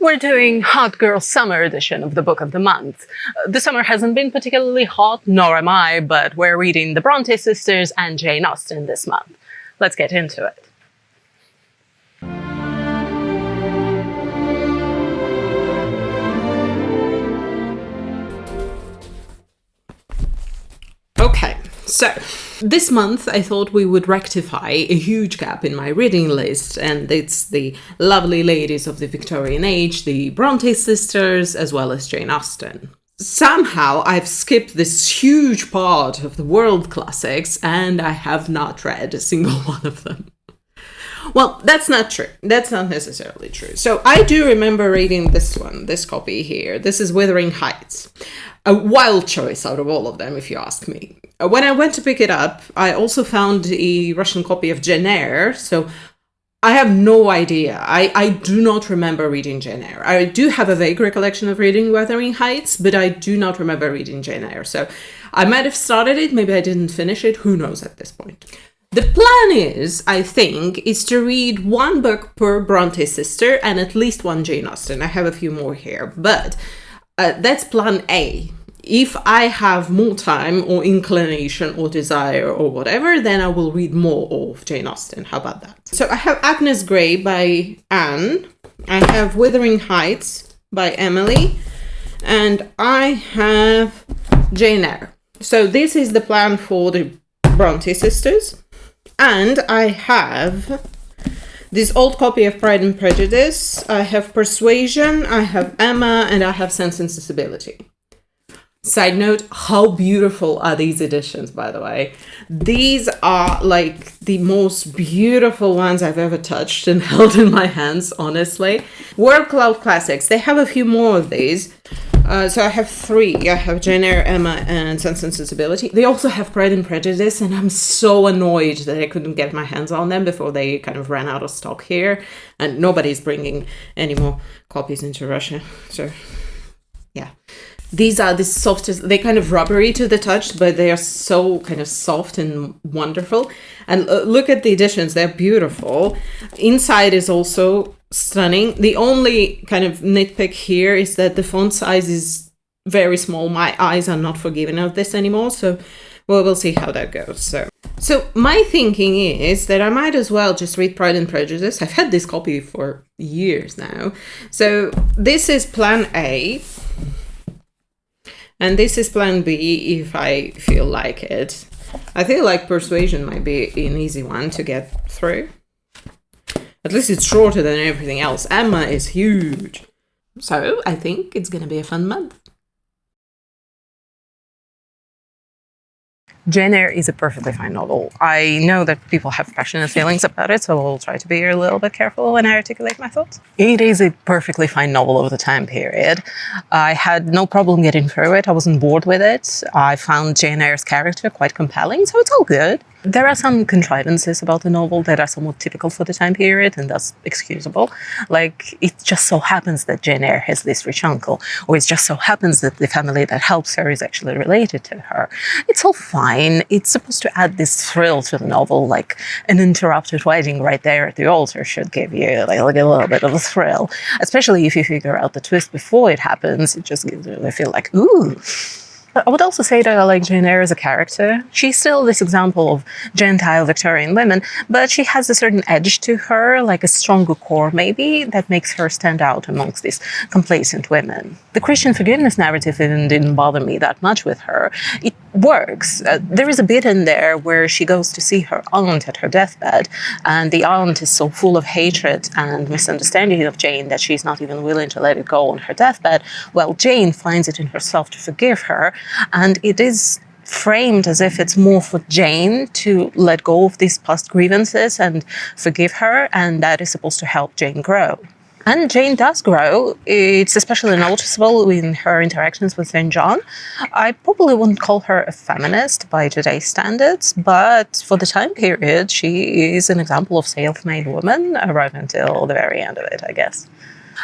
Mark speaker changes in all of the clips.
Speaker 1: We're doing Hot Girl Summer edition of the Book of the Month. The summer hasn't been particularly hot, nor am I, but we're reading the Brontë sisters and Jane Austen this month. Let's get into it. Okay, so this month I thought we would rectify a huge gap in my reading list, and it's the lovely ladies of the Victorian age, the Brontë sisters, as well as Jane Austen. Somehow I've skipped this huge part of the world classics, and I have not read a single one of them. Well, that's not true. That's not necessarily true. So I do remember reading this one, this copy here. This is Wuthering Heights. A wild choice out of all of them, if you ask me. When I went to pick it up, I also found a Russian copy of Jane Eyre, so I have no idea. I do not remember reading Jane Eyre. I do have a vague recollection of reading Wuthering Heights, but I do not remember reading Jane Eyre. So I might have started it, maybe I didn't finish it, who knows at this point. The plan is, I think, is to read one book per Brontë sister and at least one Jane Austen. I have a few more here, but that's plan A. If I have more time or inclination or desire or whatever, then I will read more of Jane Austen. How about that? So I have Agnes Grey by Anne. I have Wuthering Heights by Emily. And I have Jane Eyre. So this is the plan for the Brontë sisters. And I have this old copy of Pride and Prejudice. I have Persuasion, I have Emma, and I have Sense and Sensibility. Side note, how beautiful are these editions, by the way? These are like the most beautiful ones I've ever touched and held in my hands, honestly. World Cloud Classics, they have a few more of these. So I have three. I have Jane Eyre, Emma, and Sense and Sensibility. They also have Pride and Prejudice, and I'm so annoyed that I couldn't get my hands on them before they kind of ran out of stock here. And nobody's bringing any more copies into Russia. So, yeah. These are the softest, they're kind of rubbery to the touch, but they are so kind of soft and wonderful. And look at the editions, they're beautiful. Inside is also stunning. The only kind of nitpick here is that the font size is very small. My eyes are not forgiving of this anymore, so we'll see how that goes. So my thinking is that I might as well just read Pride and Prejudice. I've had this copy for years now. So this is plan A. And this is plan B if I feel like it. I feel like Persuasion might be an easy one to get through. At least it's shorter than everything else. Emma is huge. So I think it's going to be a fun month. Jane Eyre is a perfectly fine novel. I know that people have passionate feelings about it, so I'll try to be a little bit careful when I articulate my thoughts. It is a perfectly fine novel of the time period. I had no problem getting through it. I wasn't bored with it. I found Jane Eyre's character quite compelling, so it's all good. There are some contrivances about the novel that are somewhat typical for the time period, and that's excusable. Like, it just so happens that Jane Eyre has this rich uncle, or it just so happens that the family that helps her is actually related to her. It's all fine. It's supposed to add this thrill to the novel, like an interrupted wedding right there at the altar should give you like a little bit of a thrill. Especially if you figure out the twist before it happens, it just gives you a feel like, ooh. I would also say that I like Jane Eyre as a character. She's still this example of Gentile Victorian women, but she has a certain edge to her, like a stronger core maybe, that makes her stand out amongst these complacent women. The Christian forgiveness narrative didn't bother me that much with her. It works. There is a bit in there where she goes to see her aunt at her deathbed, and the aunt is so full of hatred and misunderstanding of Jane that she's not even willing to let it go on her deathbed. Well, Jane finds it in herself to forgive her, and it is framed as if it's more for Jane to let go of these past grievances and forgive her, and that is supposed to help Jane grow. And Jane does grow. It's especially noticeable in her interactions with St. John. I probably wouldn't call her a feminist by today's standards, but for the time period, she is an example of self-made woman right until the very end of it, I guess.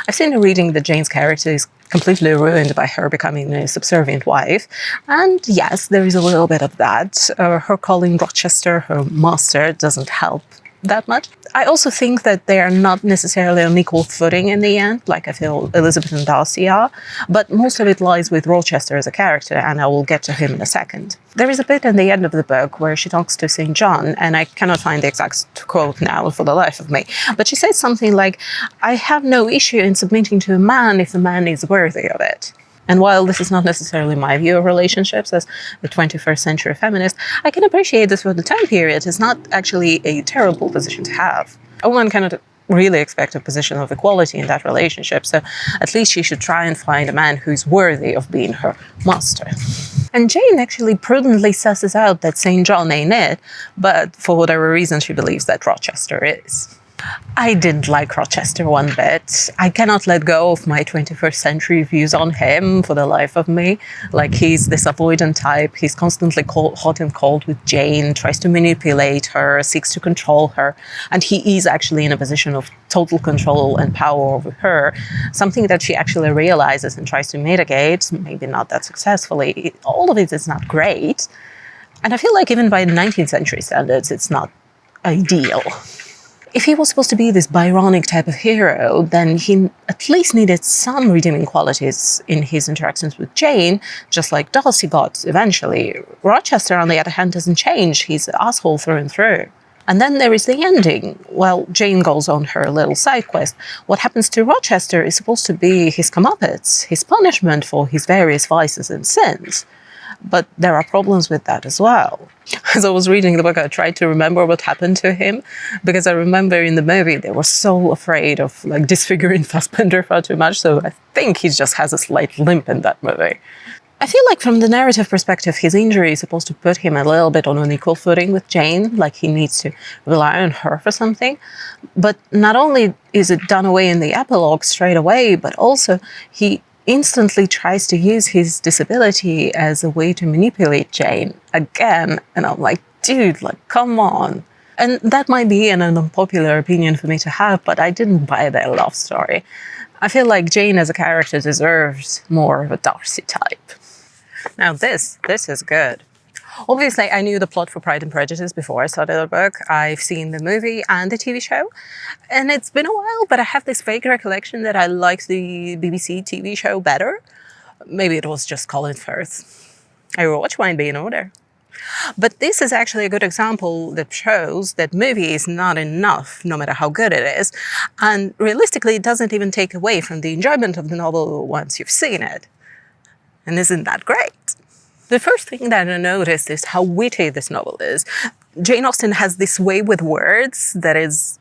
Speaker 1: I've seen a reading that Jane's character is completely ruined by her becoming a subservient wife. And yes, there is a little bit of that. Her calling Rochester her master doesn't help that much. I also think that they are not necessarily on equal footing in the end, like I feel Elizabeth and Darcy are, but most of it lies with Rochester as a character, and I will get to him in a second. There is a bit in the end of the book where she talks to St. John, and I cannot find the exact quote now for the life of me, but she says something like, "I have no issue in submitting to a man if the man is worthy of it." And while this is not necessarily my view of relationships as a 21st century feminist, I can appreciate this for the time period. It's not actually a terrible position to have. A woman cannot really expect a position of equality in that relationship, so at least she should try and find a man who's worthy of being her master. And Jane actually prudently susses out that St. John ain't it, but for whatever reason she believes that Rochester is. I didn't like Rochester one bit. I cannot let go of my 21st century views on him for the life of me. Like, he's this avoidant type. He's constantly hot and cold with Jane, tries to manipulate her, seeks to control her. And he is actually in a position of total control and power over her, something that she actually realizes and tries to mitigate, maybe not that successfully. All of it is not great. And I feel like even by 19th century standards, it's not ideal. If he was supposed to be this Byronic type of hero, then he at least needed some redeeming qualities in his interactions with Jane, just like Darcy got eventually. Rochester, on the other hand, doesn't change. He's an asshole through and through. And then there is the ending. Well, Jane goes on her little side quest. What happens to Rochester is supposed to be his comeuppance, his punishment for his various vices and sins. But there are problems with that as well. As I was reading the book, I tried to remember what happened to him, because I remember in the movie they were so afraid of disfiguring Fassbender far too much, so I think he just has a slight limp in that movie. I feel like from the narrative perspective, his injury is supposed to put him a little bit on an equal footing with Jane, like he needs to rely on her for something. But not only is it done away in the epilogue straight away, but also he instantly tries to use his disability as a way to manipulate Jane again. And I'm like, dude, come on. And that might be an unpopular opinion for me to have, but I didn't buy their love story. I feel like Jane as a character deserves more of a Darcy type. Now this is good. Obviously, I knew the plot for Pride and Prejudice before I started the book. I've seen the movie and the TV show, and it's been a while, but I have this vague recollection that I liked the BBC TV show better. Maybe it was just Colin Firth. I watch Wine Be in Order. But this is actually a good example that shows that movie is not enough, no matter how good it is. And realistically, it doesn't even take away from the enjoyment of the novel once you've seen it. And isn't that great? The first thing that I noticed is how witty this novel is. Jane Austen has this way with words that is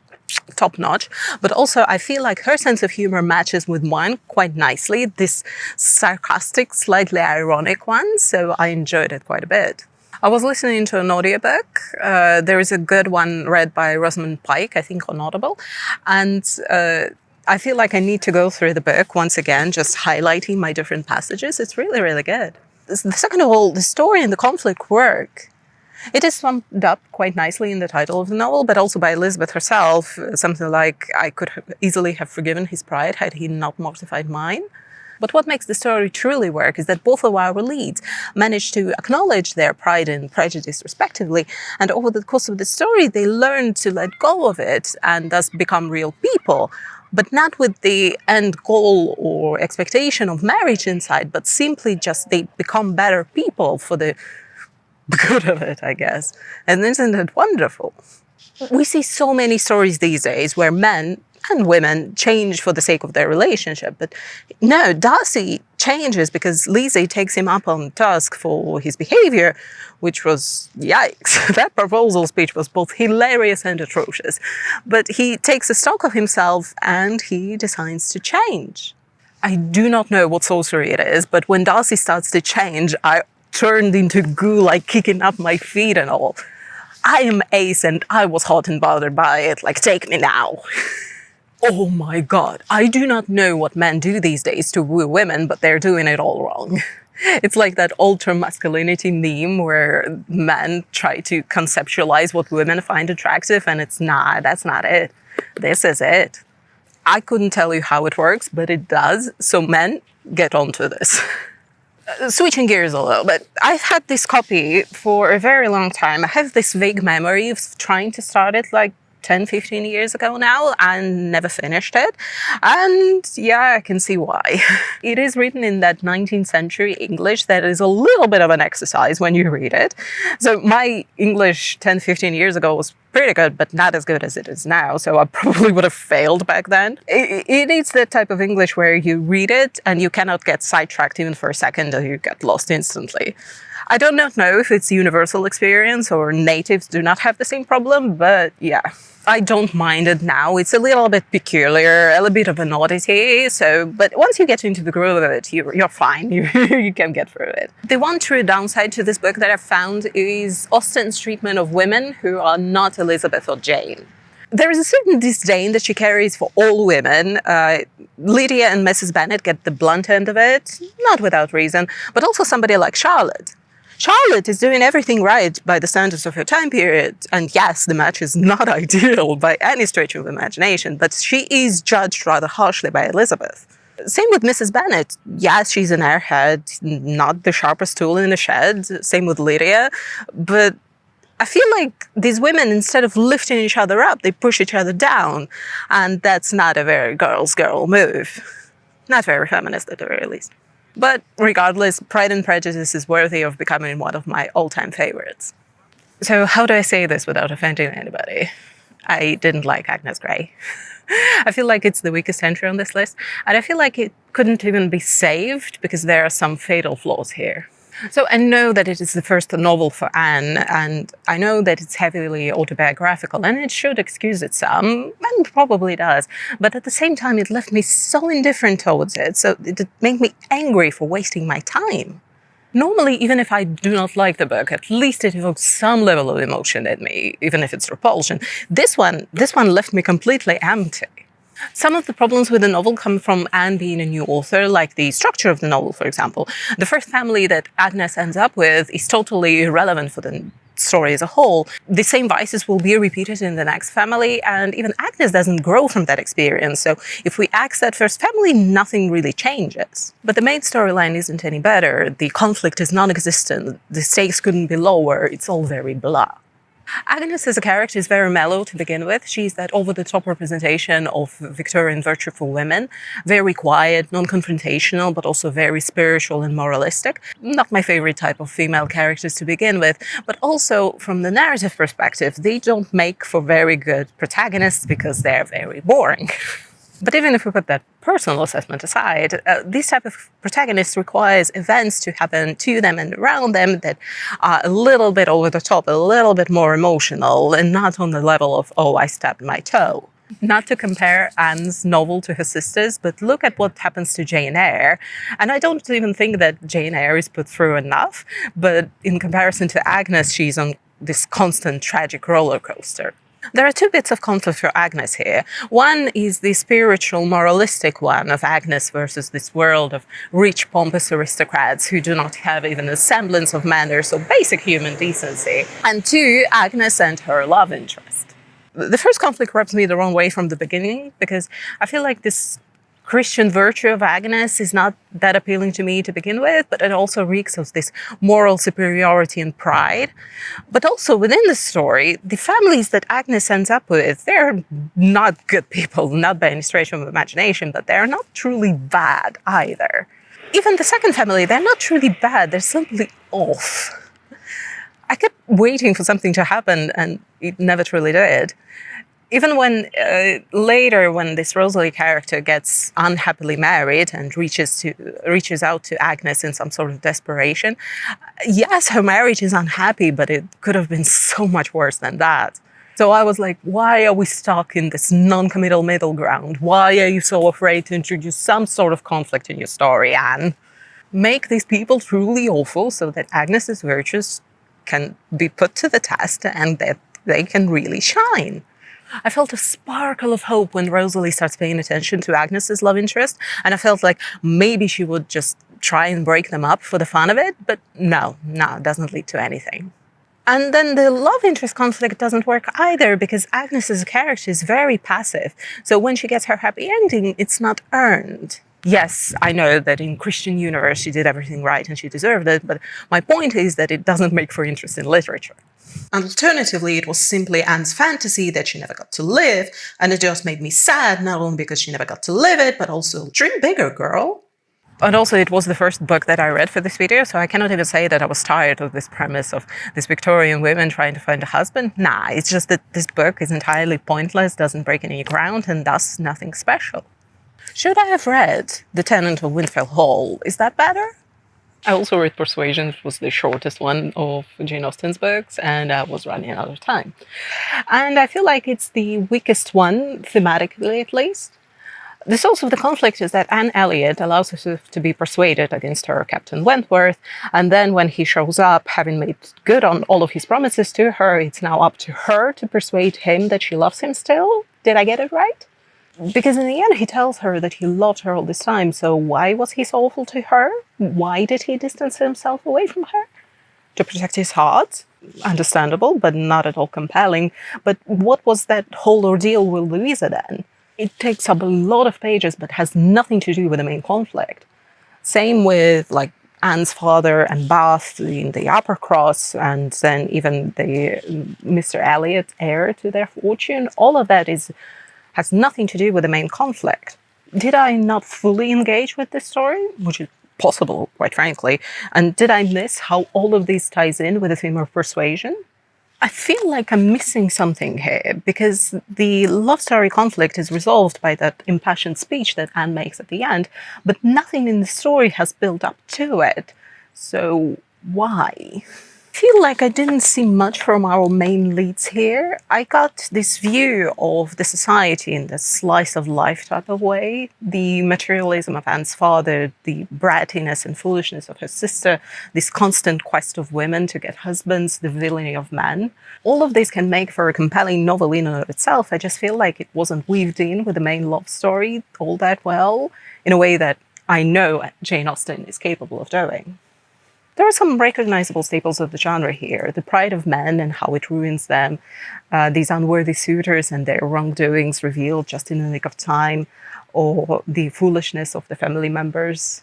Speaker 1: top-notch, but also I feel like her sense of humor matches with mine quite nicely, this sarcastic, slightly ironic one, so I enjoyed it quite a bit. I was listening to an audiobook. There is a good one read by Rosamund Pike, I think on Audible, and I feel like I need to go through the book once again, just highlighting my different passages. It's really, really good. Second of all, the story and the conflict work. It is summed up quite nicely in the title of the novel, but also by Elizabeth herself, something like, I could easily have forgiven his pride had he not mortified mine. But what makes the story truly work is that both of our leads manage to acknowledge their pride and prejudice respectively, and over the course of the story they learn to let go of it and thus become real people. But not with the end goal or expectation of marriage inside, but simply just they become better people for the good of it, I guess. And isn't it wonderful? We see so many stories these days where men and women change for the sake of their relationship. But no, Darcy changes because Lizzie takes him up on task for his behavior, which was, yikes. That proposal speech was both hilarious and atrocious. But he takes a stock of himself and he decides to change. I do not know what sorcery it is, but when Darcy starts to change, I turned into goo, kicking up my feet and all. I am Ace and I was hot and bothered by it, take me now. Oh my God, I do not know what men do these days to woo women, but they're doing it all wrong. It's like that ultra masculinity meme where men try to conceptualize what women find attractive and it's not, that's not it. This is it. I couldn't tell you how it works, but it does. So men, get onto this. Switching gears a little bit, I've had this copy for a very long time. I have this vague memory of trying to start it 10, 15 years ago now and never finished it. And yeah, I can see why. It is written in that 19th century English that is a little bit of an exercise when you read it. So my English 10, 15 years ago was pretty good, but not as good as it is now. So I probably would have failed back then. It is the type of English where you read it and you cannot get sidetracked even for a second or you get lost instantly. I do not know if it's universal experience or natives do not have the same problem, but yeah, I don't mind it now. It's a little bit peculiar, a little bit of an oddity. But once you get into the groove of it, you're fine. You can get through it. The one true downside to this book that I've found is Austen's treatment of women who are not Elizabeth or Jane. There is a certain disdain that she carries for all women. Lydia and Mrs. Bennet get the blunt end of it, not without reason, but also somebody like Charlotte. Charlotte is doing everything right by the standards of her time period. And yes, the match is not ideal by any stretch of imagination, but she is judged rather harshly by Elizabeth. Same with Mrs. Bennet. Yes, she's an airhead, not the sharpest tool in the shed. Same with Lydia. But I feel like these women, instead of lifting each other up, they push each other down. And that's not a very girl's girl move. Not very feminist at the very least. But regardless, Pride and Prejudice is worthy of becoming one of my all-time favorites. So how do I say this without offending anybody? I didn't like Agnes Grey. I feel like it's the weakest entry on this list, and I feel like it couldn't even be saved because there are some fatal flaws here. So I know that it is the first novel for Anne, and I know that it's heavily autobiographical, and it should excuse it some, and probably does. But at the same time, it left me so indifferent towards it, so it made me angry for wasting my time. Normally, even if I do not like the book, at least it evokes some level of emotion in me, even if it's repulsion. This one left me completely empty. Some of the problems with the novel come from Anne being a new author, like the structure of the novel, for example. The first family that Agnes ends up with is totally irrelevant for the story as a whole. The same vices will be repeated in the next family, and even Agnes doesn't grow from that experience. So if we axe that first family, nothing really changes. But the main storyline isn't any better. The conflict is non-existent. The stakes couldn't be lower. It's all very blah. Agnes as a character is very mellow to begin with. She's that over-the-top representation of Victorian virtue for women. Very quiet, non-confrontational, but also very spiritual and moralistic. Not my favorite type of female characters to begin with, but also from the narrative perspective, they don't make for very good protagonists because they're very boring. But even if we put that personal assessment aside, this type of protagonist requires events to happen to them and around them that are a little bit over the top, a little bit more emotional, and not on the level of, oh, I stabbed my toe. Not to compare Anne's novel to her sister's, but look at what happens to Jane Eyre. And I don't even think that Jane Eyre is put through enough, but in comparison to Agnes, she's on this constant tragic roller coaster. There are two bits of conflict for Agnes here. One is the spiritual, moralistic one of Agnes versus this world of rich, pompous aristocrats who do not have even a semblance of manners or basic human decency. And two, Agnes and her love interest. The first conflict rubs me the wrong way from the beginning because I feel like this Christian virtue of Agnes is not that appealing to me to begin with, but it also reeks of this moral superiority and pride. But also within the story, the families that Agnes ends up with, they're not good people, not by any stretch of imagination, but they're not truly bad either. Even the second family, they're not truly bad, they're simply off. I kept waiting for something to happen, and it never truly did. Even when later, when this Rosalie character gets unhappily married and reaches out to Agnes in some sort of desperation, yes, her marriage is unhappy, but it could have been so much worse than that. So I was like, why are we stuck in this non-committal middle ground? Why are you so afraid to introduce some sort of conflict in your story, Anne? Make these people truly awful so that Agnes's virtues can be put to the test and that they can really shine. I felt a sparkle of hope when Rosalie starts paying attention to Agnes's love interest, and I felt like maybe she would just try and break them up for the fun of it, but no, it doesn't lead to anything. And then the love interest conflict doesn't work either because Agnes's character is very passive, so when she gets her happy ending, it's not earned. Yes, I know that in Christian universe she did everything right and she deserved it, but my point is that it doesn't make for interesting literature. And alternatively, it was simply Anne's fantasy that she never got to live, and it just made me sad, not only because she never got to live it, but also dream bigger, girl. And also, it was the first book that I read for this video, so I cannot even say that I was tired of this premise of these Victorian women trying to find a husband. Nah, it's just that this book is entirely pointless, doesn't break any ground, and thus nothing special. Should I have read The Tenant of Windfell Hall? Is that better? I also read Persuasion, which was the shortest one of Jane Austen's books, and I was running out of time. And I feel like it's the weakest one, thematically at least. The source of the conflict is that Anne Elliot allows herself to be persuaded against her Captain Wentworth, and then when he shows up, having made good on all of his promises to her, it's now up to her to persuade him that she loves him still. Did I get it right? Because in the end, he tells her that he loved her all this time, so why was he so awful to her? Why did he distance himself away from her? To protect his heart? Understandable, but not at all compelling. But what was that whole ordeal with Louisa then? It takes up a lot of pages, but has nothing to do with the main conflict. Same with, like, Anne's father and Bath in the upper cross, and then even the Mr. Elliot, heir to their fortune. All of that has nothing to do with the main conflict. Did I not fully engage with this story? Which is possible, quite frankly. And did I miss how all of this ties in with the theme of persuasion? I feel like I'm missing something here, because the love story conflict is resolved by that impassioned speech that Anne makes at the end, but nothing in the story has built up to it. So why? I feel like I didn't see much from our main leads here. I got this view of the society in the slice of life type of way. The materialism of Anne's father, the brattiness and foolishness of her sister, this constant quest of women to get husbands, the villainy of men. All of this can make for a compelling novel in and of itself. I just feel like it wasn't weaved in with the main love story all that well, in a way that I know Jane Austen is capable of doing. There are some recognizable staples of the genre here. The pride of men and how it ruins them, these unworthy suitors and their wrongdoings revealed just in the nick of time, or the foolishness of the family members.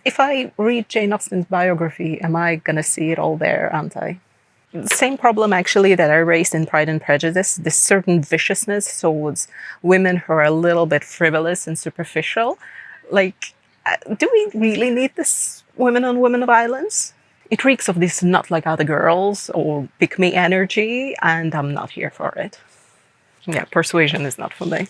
Speaker 1: If I read Jane Austen's biography, am I going to see it all there, aren't I? Same problem, actually, that I raised in Pride and Prejudice, this certain viciousness towards women who are a little bit frivolous and superficial. Like, do we really need this women-on-women violence? It reeks of this not like other girls or pick-me energy, and I'm not here for it. Yeah, Persuasion is not for me.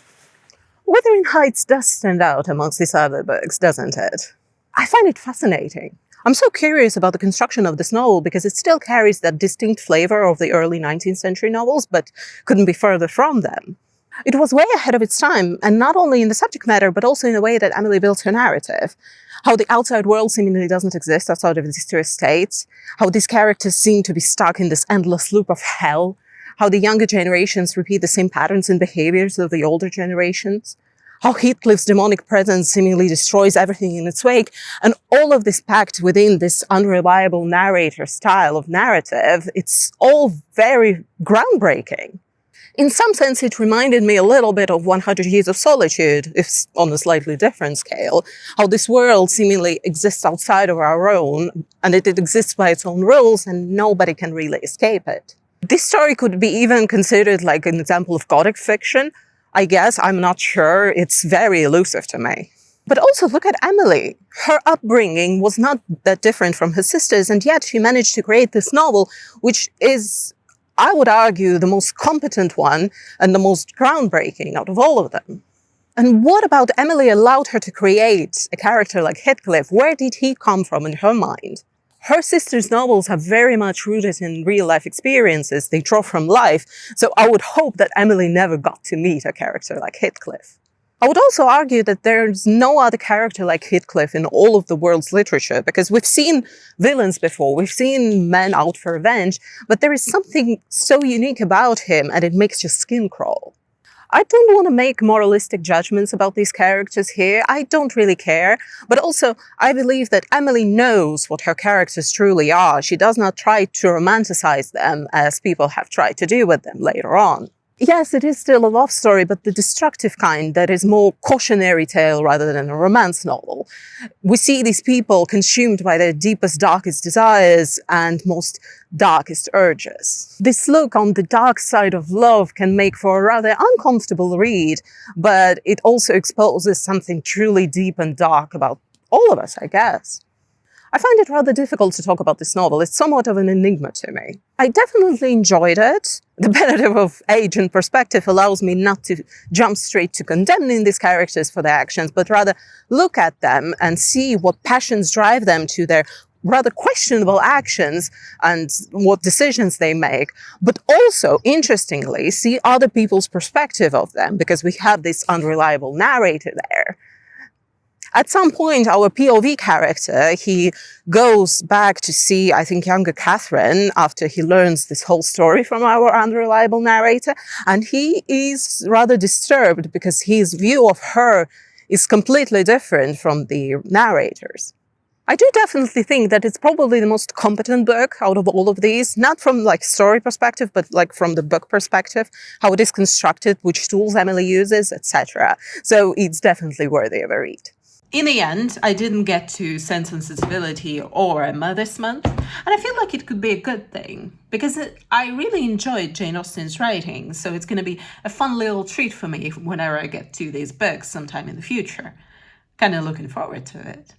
Speaker 1: Wuthering Heights does stand out amongst these other books, doesn't it? I find it fascinating. I'm so curious about the construction of this novel because it still carries that distinct flavor of the early 19th century novels, but couldn't be further from them. It was way ahead of its time, and not only in the subject matter, but also in the way that Emily built her narrative. How the outside world seemingly doesn't exist outside of these two estates, how these characters seem to be stuck in this endless loop of hell, how the younger generations repeat the same patterns and behaviors of the older generations, how Heathcliff's demonic presence seemingly destroys everything in its wake, and all of this packed within this unreliable narrator style of narrative. It's all very groundbreaking. In some sense, it reminded me a little bit of 100 Years of Solitude, if on a slightly different scale, how this world seemingly exists outside of our own, and it exists by its own rules, and nobody can really escape it. This story could be even considered like an example of Gothic fiction. I guess, I'm not sure, it's very elusive to me. But also look at Emily. Her upbringing was not that different from her sister's, and yet she managed to create this novel, which is, I would argue, the most competent one and the most groundbreaking out of all of them. And what about Emily allowed her to create a character like Heathcliff? Where did he come from in her mind? Her sister's novels have very much rooted in real-life experiences. They draw from life, so I would hope that Emily never got to meet a character like Heathcliff. I would also argue that there's no other character like Heathcliff in all of the world's literature, because we've seen villains before, we've seen men out for revenge, but there is something so unique about him, and it makes your skin crawl. I don't want to make moralistic judgments about these characters here. I don't really care. But also, I believe that Emily knows what her characters truly are. She does not try to romanticize them as people have tried to do with them later on.
Speaker 2: Yes, it is still a love story, but the destructive kind that is more cautionary tale rather than a romance novel. We see these people consumed by their deepest, darkest desires and most darkest urges. This look on the dark side of love can make for a rather uncomfortable read, but it also exposes something truly deep and dark about all of us, I guess. I find it rather difficult to talk about this novel. It's somewhat of an enigma to me. I definitely enjoyed it. The benefit of age and perspective allows me not to jump straight to condemning these characters for their actions, but rather look at them and see what passions drive them to their rather questionable actions and what decisions they make, but also, interestingly, see other people's perspective of them, because we have this unreliable narrator there. At some point, our POV character, he goes back to see, I think, younger Catherine after he learns this whole story from our unreliable narrator, and he is rather disturbed because his view of her is completely different from the narrator's. I do definitely think that it's probably the most competent book out of all of these, not from story perspective, but from the book perspective, how it is constructed, which tools Emily uses, etc. So it's definitely worthy of a read.
Speaker 1: In the end, I didn't get to Sense and Sensibility or Emma this month, and I feel like it could be a good thing, because I really enjoyed Jane Austen's writing, so it's going to be a fun little treat for me whenever I get to these books sometime in the future. Kind of looking forward to it.